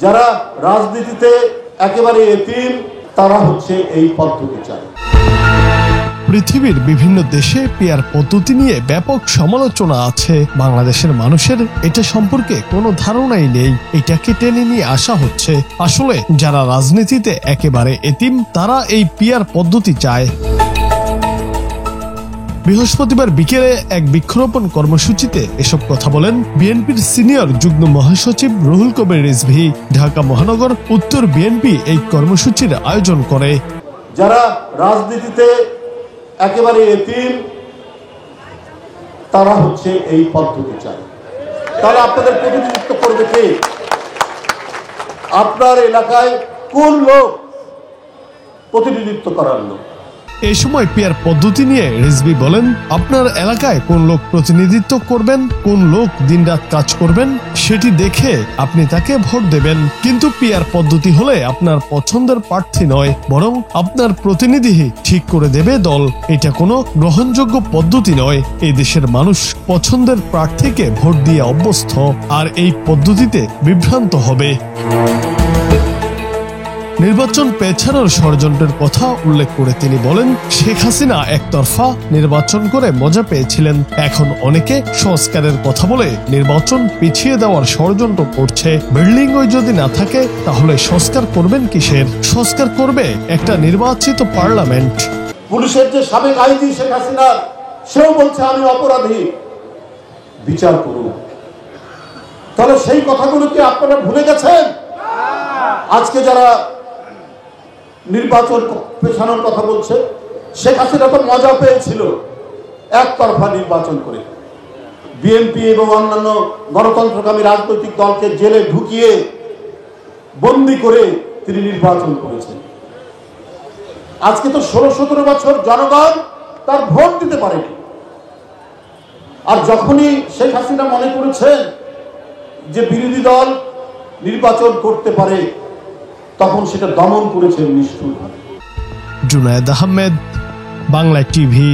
যারা রাজনীতিতে একেবারে এতিম তারা হচ্ছে এই পদ্ধতি চায়। পৃথিবীর বিভিন্ন দেশে পিয়ার পদ্ধতি নিয়ে ব্যাপক সমালোচনা আছে। বাংলাদেশের মানুষের এটা সম্পর্কে কোনো ধারণাই নেই। এটাকে টেনে নিয়ে আসা হচ্ছে। আসলে যারা রাজনীতিতে একেবারে এতিম তারা এই পিয়ার পদ্ধতি চায়। বৃহস্পতিবার বিকেলে এক বৃক্ষরোপণ কর্মসূচিতে এসব কথা বলেন বিএনপির সিনিয়র যুগ্ম মহাসচিব রুহুল কবির রিজভী। ঢাকা মহানগর উত্তর বিএনপি এই কর্মসূচির আয়োজন করে। যারা রাজনীতিতে একেবারে এতিম তারা হচ্ছে এই পদ্ধতি চায়। তাহলে আপনাদের প্রতিনিধিত্ব করবে কে? আপনার এলাকায় কোন লোক প্রতিনিধিত্ব করার লোক? এই সময় পিয়ার পদ্ধতি নিয়ে রিজভী বলেন, আপনার এলাকায় কোন লোক প্রতিনিধিত্ব করবেন, কোন লোক দিনরাত কাজ করবেন সেটি দেখে আপনি তাকে ভোট দেবেন। কিন্তু পিয়ার পদ্ধতি হলে আপনার পছন্দের প্রার্থী নয়, বরং আপনার প্রতিনিধি ঠিক করে দেবে দল। এটা কোনো গ্রহণযোগ্য পদ্ধতি নয়। এই দেশের মানুষ পছন্দের প্রার্থীকে ভোট দিয়ে অভ্যস্ত, আর এই পদ্ধতিতে বিভ্রান্ত হবে। নির্বাচন পেছানোর ষড়যন্ত্রের কথা উল্লেখ করে তিনি বলেন, শেখ হাসিনা একতরফা নির্বাচন করে মজা পেয়েছিলেন। এখন অনেকে সংস্কারের কথা বলে নির্বাচন পিছিয়ে দেওয়ার ষড়যন্ত্র করছে। বিল্ডিং ওই যদি না থাকে তাহলে সংস্কার করবেন কিসের? সংস্কার করবে একটা নির্বাচিত পার্লামেন্ট। পুলিশের যে সাবেক আইজি শেখ হাসিনা, সেও বলছে আমি অপরাধী, বিচার করুন। তাহলে সেই কথাগুলো কি আপনারা ভুলে গেছেন? আজকে যারা নির্বাচন পেছানোর কথা বলছে, শেখ হাসিনা তো মজা পেয়েছিল একতরফা নির্বাচন করে। বিএনপি এবং অন্যান্য গণতন্ত্রকামী রাজনৈতিক দলকে জেলে ঢুকিয়ে বন্দি করে তিনি নির্বাচন করেছেন। আজকে তো 16-17 বছর জনগণ তার ভোট দিতে পারেনি। আর যখনই শেখ হাসিনা মনে করেছেন যে বিরোধী দল নির্বাচন করতে পারে, তখন সেটা দমন করেছেন নিষ্ঠুরভাবে। জুনায়েদ আহমেদ, বাংলা টিভি।